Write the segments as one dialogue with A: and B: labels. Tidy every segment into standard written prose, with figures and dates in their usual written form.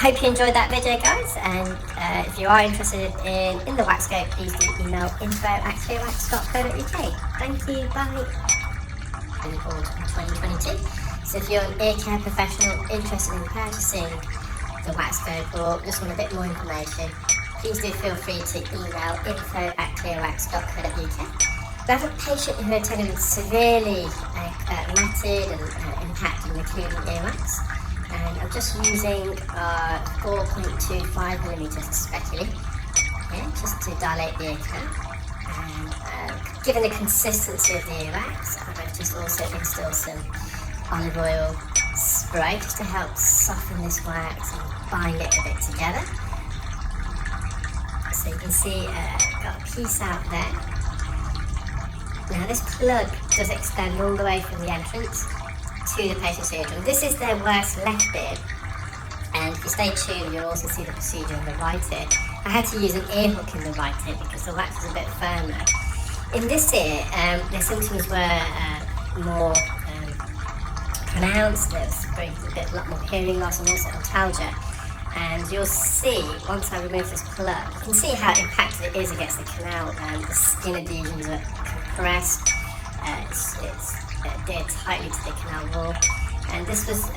A: hope you enjoyed that video, guys, and if you are interested in the WAXscope, please do email info@WAXscope.co.uk. Thank you, bye. In autumn 2022. So if you're an ear care professional interested in purchasing the WAXscope or just want a bit more information, please do feel free to email info@clearwax.co.uk. We have a patient who attended with severely matted and impacted including earwax, and I'm just using 4.25mm speculum just to dilate the ear canal. And given the consistency of the earwax, I've just also instilled some olive oil spray just to help soften this wax and bind it a bit together. So you can see got a piece out there. Now this plug does extend all the way from the entrance to the patient's eardrum. This is their worst left ear, and if you stay tuned you'll also see the procedure in the right ear. I had to use an ear hook in the right ear because the wax was a bit firmer. In this ear, the symptoms were more pronounced. There was a lot more hearing loss and also otalgia. And you'll see, once I remove this plug, you can see how impacted it is against the canal. The skin adhesions are compressed, it's adhered tightly to the canal wall. And this was,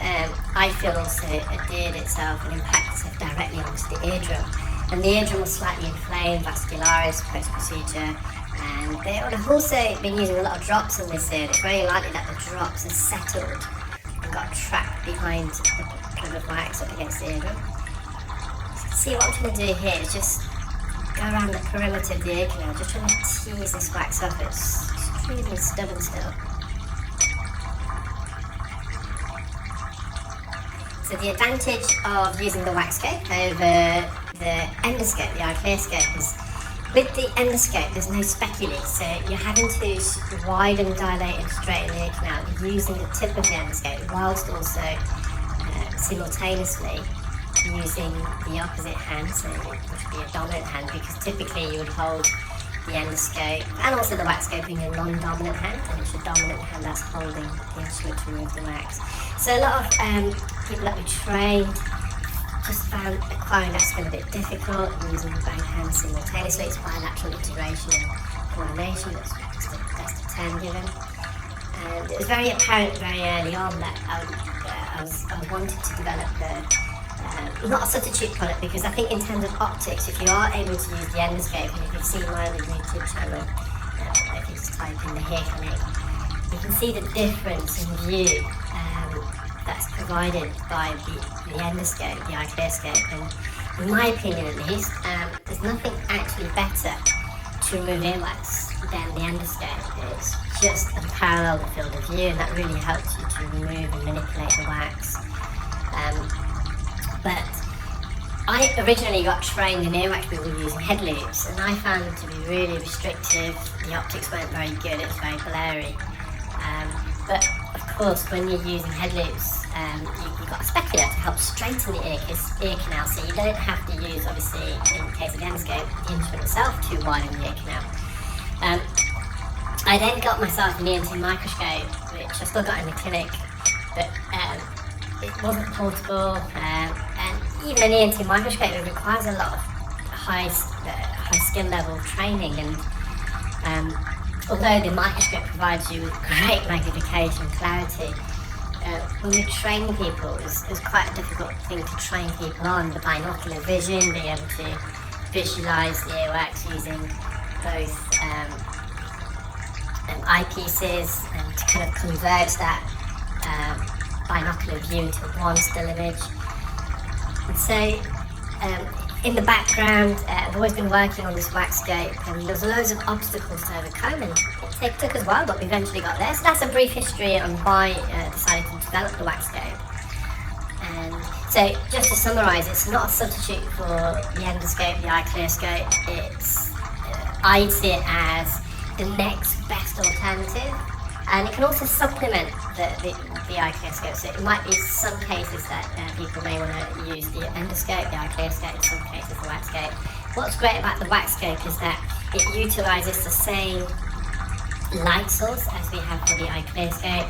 A: I feel, also adhered itself and impacted itself directly onto the eardrum. And the eardrum was slightly inflamed, vascularized post-procedure. And they have also been using a lot of drops on this ear. It's very likely that the drops have settled and got trapped behind the plug of wax up against the eardrum. See, what I'm trying to do here is just go around the perimeter of the ear canal, just trying to tease this wax off. It's extremely stubborn still. So the advantage of using the WAXscope over the endoscope, the iClearScope, is with the endoscope there's no speculum, so you're having to widen, dilate and straighten the ear canal using the tip of the endoscope, whilst also simultaneously using the opposite hand, so which would be a dominant hand, because typically you would hold the endoscope and also the WAXscope in your non-dominant hand, and it's your dominant hand that's holding the instrument to remove the wax. So a lot of people that we trained just found acquiring that skill a bit difficult, using both hands simultaneously. It's bilateral integration and coordination, that's the term given. And it was very apparent very early on that I wanted to develop not a substitute product, because I think in terms of optics, if you are able to use the endoscope, and if you've seen my other YouTube channel, if you just type in the hair clinic, you can see the difference in view that's provided by the endoscope, the iClearScope, and in my opinion at least, there's nothing actually better to remove earwax than the endoscope. It's just unparalleled the field of view, and that really helps you to remove and manipulate the wax. But I originally got trained in earwax people using head loops, and I found them to be really restrictive. The optics weren't very good, it was very blurry. But of course, when you're using head loops, you've got a specular to help straighten the ear canal, so you don't have to use, obviously, in the case of the endoscope, the instrument itself to widen the ear canal. I then got myself an ENT microscope, which I still got in the clinic, but it wasn't portable, and even an ENT microscope, it requires a lot of high skill level training, and although the microscope provides you with great magnification, clarity, when we train people, it was quite a difficult thing to train people on. The binocular vision, being able to visualise the earwax using both eyepieces, and to kind of converge that binocular view into one still image. And so in the background, I've always been working on this WAXscope, and there's loads of obstacles to overcome, and it took us a while, but we eventually got there. So that's a brief history on why I decided to develop the WAXscope. And so just to summarise, it's not a substitute for the endoscope, the iClearScope. It's I see it as the next best alternative, and it can also supplement the iClearScope. So it might be some cases that people may want to use the endoscope, the iClearScope, in some cases the WAXscope. What's great about the WAXscope is that it utilises the same light source as we have for the iClearScope.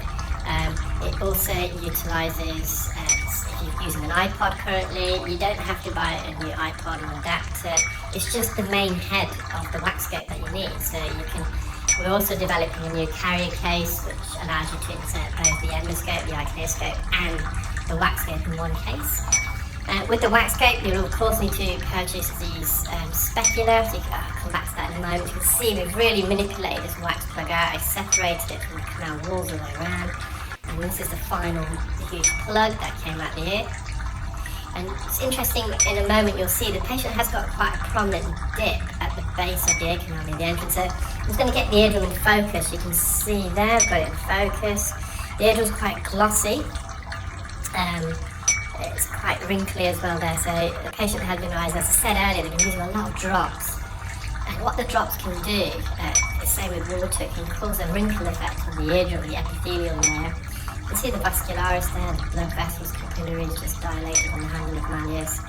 A: It also utilises, if you're using an iPod currently, you don't have to buy a new iPod or adapter. It's just the main head of the WAXscope that you need. So we're also developing a new carrier case which allows you to insert both the endoscope, the iClearScope, and the WAXscope in one case. With the WAXscope, you'll of course need to purchase these specular. So I'll come back to that in a moment. You can see we've really manipulated this wax plug out. I separated it from the canal walls all the way around. And this is the final huge plug that came out the ear. And it's interesting, in a moment you'll see the patient has got quite a prominent dip at the base of the ear canal near the entrance. So I'm just going to get the eardrum in focus. You can see there, I've got it in focus. The eardrum's quite glossy. It's quite wrinkly as well there, so the patient had been realised, as I said earlier, they've been using a lot of drops. And what the drops can do, say with water, it can cause a wrinkle effect on the eardrum, the epithelial layer. You can see the vascularis there, the blood vessels, capillaries just dilated on the handle of malleus,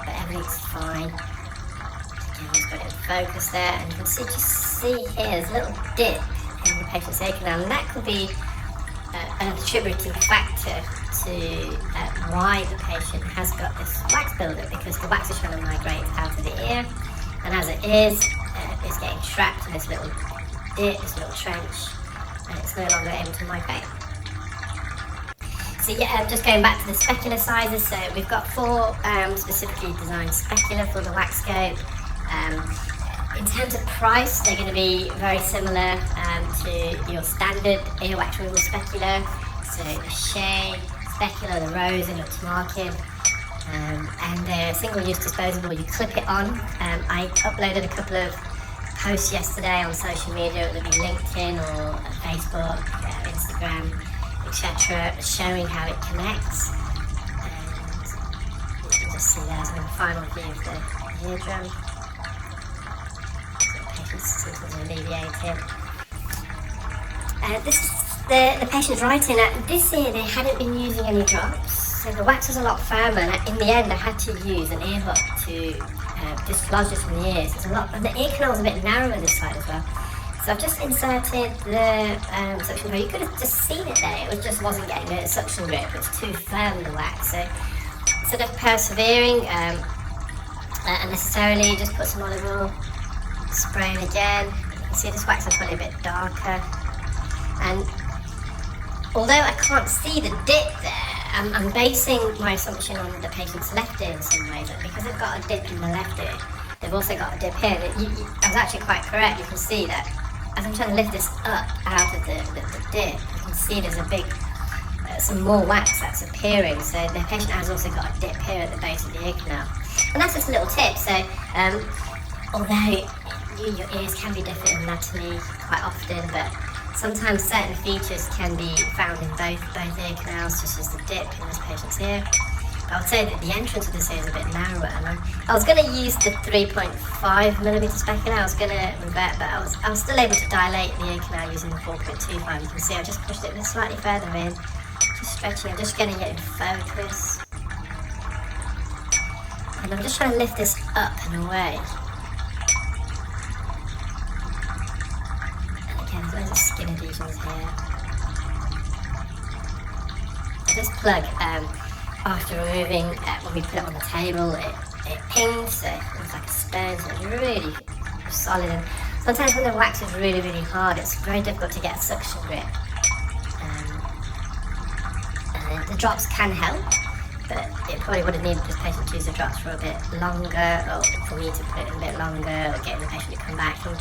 A: but everything's fine. Again, we've got it in focus there, and you can see here, there's a little dip in the patient's ear canal, and that could be an attributing factor to why the patient has got this wax buildup, because the wax is trying to migrate out of the ear, and as it is, it's getting trapped in this little dip, this little trench, and it's no longer able to migrate. So yeah, just going back to the specular sizes, so we've got 4 specifically designed specular for the WAXscope. In terms of price, they're going to be very similar to your standard earwax removal specular. So the Shea specular, the Rose, and the Markin, and they're single-use disposable. You clip it on. I uploaded a couple of posts yesterday on social media, whether it be LinkedIn or Facebook, Instagram, etc., showing how it connects. And you can just see there's a final view of the eardrum. Symptoms alleviated. This is the patient's writing. This year they hadn't been using any drops, so the wax was a lot firmer, and in the end I had to use an ear hook to dislodge this from the ears. There's a lot, and the ear canal was a bit narrower this side as well. So I've just inserted the suction grip. You could have just seen it there, it just wasn't getting a suction grip, it was too firm, the wax. So instead of persevering unnecessarily, just put some olive oil, spraying again. You can see this wax is probably a bit darker, and although I can't see the dip there, I'm basing my assumption on the patient's left ear in some ways, because they've got a dip in the left ear, they've also got a dip here. I was actually quite correct. You can see that as I'm trying to lift this up out of the dip, you can see there's a big, some more wax that's appearing, so the patient has also got a dip here at the base of the ear canal. And that's just a little tip. So although your ears can be different in anatomy quite often, but sometimes certain features can be found in both ear canals, just as the dip in this patient's ear. But I would say that the entrance of this ear is a bit narrower, and I was going to use the 3.5mm specular. I was going to revert, but I was still able to dilate the ear canal using the 4.25. You can see I just pushed it slightly further in, just stretching. I'm just getting it in focus, and I'm just trying to lift this up and away. There's loads of skin adhesions here. This plug, after removing, when we put it on the table, it pinged, so it was like a sponge, so it was really solid. And sometimes when the wax is really, really hard, it's very difficult to get a suction grip. And the drops can help, but it probably would have needed this patient to use the drops for a bit longer, or for me to put it in a bit longer, or getting the patient to come back. And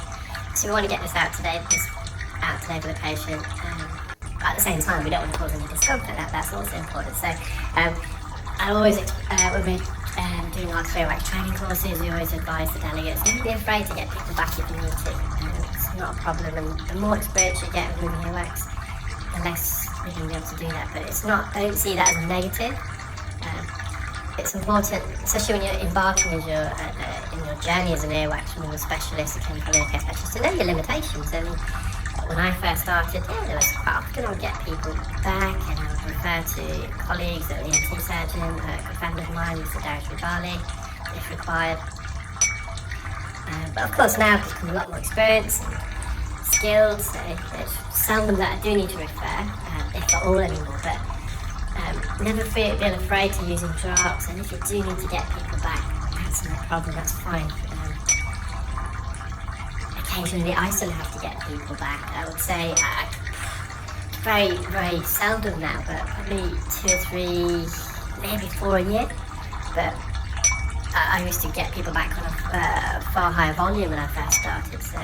A: so we want to get this out today for the patient. But at the same time, we don't want to cause any discomfort. That's also important. So I always, when we're doing our clear wax training courses, we always advise the delegates, don't be afraid to get people back if you need to. It's not a problem, and the more experience you get with moving earwax, the less you're going to be able to do that. But it's not, don't see that as a negative. It's important, especially when you're embarking as in your journey as an earwax removal specialist, a clinical ear care specialist, to know your limitations. And when I first started, there was quite often I would get people back, and I would refer to colleagues, an ENT surgeon, a good friend of mine, Mr. Darius Rajali, if required. But of course now I've become a lot more experienced and skilled, so it's seldom that I do need to refer, if at all anymore. But never feel afraid to using drops, and if you do need to get people back, that's no problem, that's fine. Occasionally I still have to get people back. I would say very, very seldom now, but probably 2 or 3, maybe 4 a year. But I used to get people back on a far higher volume when I first started, so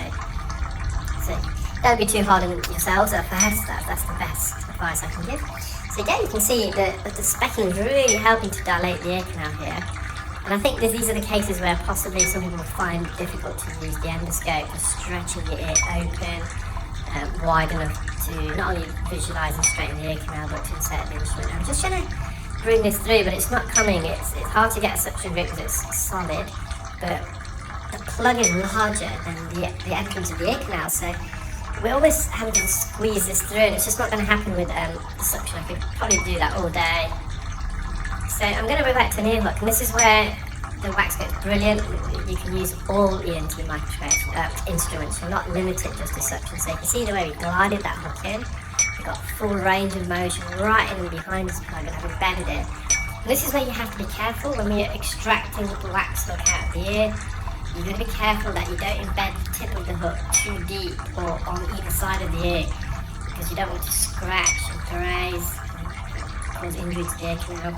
A: don't be too hard on yourselves at first. That's the best advice I can give. So again, you can see that the speckling is really helping to dilate the ear canal here. And I think that these are the cases where possibly some people find it difficult to use the endoscope for stretching the ear open wide enough to not only visualise and straighten the ear canal, but to insert the instrument. I'm just trying to bring this through, but it's not coming. It's hard to get a suction grip because it's solid, but the plug is larger than the entrance of the ear canal, so we're always having to squeeze this through, and it's just not going to happen with the suction. I could probably do that all day. So I'm going to revert to an ear hook, and this is where the WAXscope is brilliant. You can use all ENT microscope instruments. You're not limited just to suction. So you can see the way we glided that hook in. We've got full range of motion right in behind this plug, and I've embedded it. And this is where you have to be careful when we're extracting the wax hook out of the ear. You've got to be careful that you don't embed the tip of the hook too deep or on either side of the ear, because you don't want to scratch and graze and cause injury to the ear canal.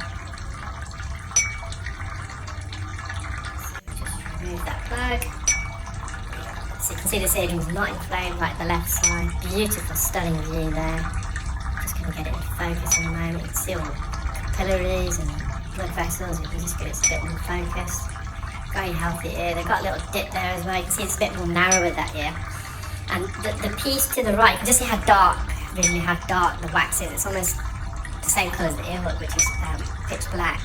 A: Remove that plug. So you can see this earring is not inflamed like the left side. Beautiful, stunning view there. Just going to get it in focus in a moment. You can see all the capillaries and blood vessels. You can just get it a bit more focused. Very healthy ear. They've got a little dip there as well. You can see it's a bit more narrow with that ear. And the piece to the right, you can just see how dark, visually how dark the wax is. It's almost the same colour as the ear hook, which is pitch black.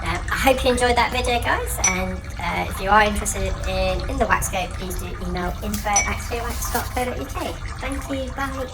A: I hope you enjoyed that video, guys, and if you are interested in the WAXscope, please do email info@clearwax.co.uk. Thank you, bye.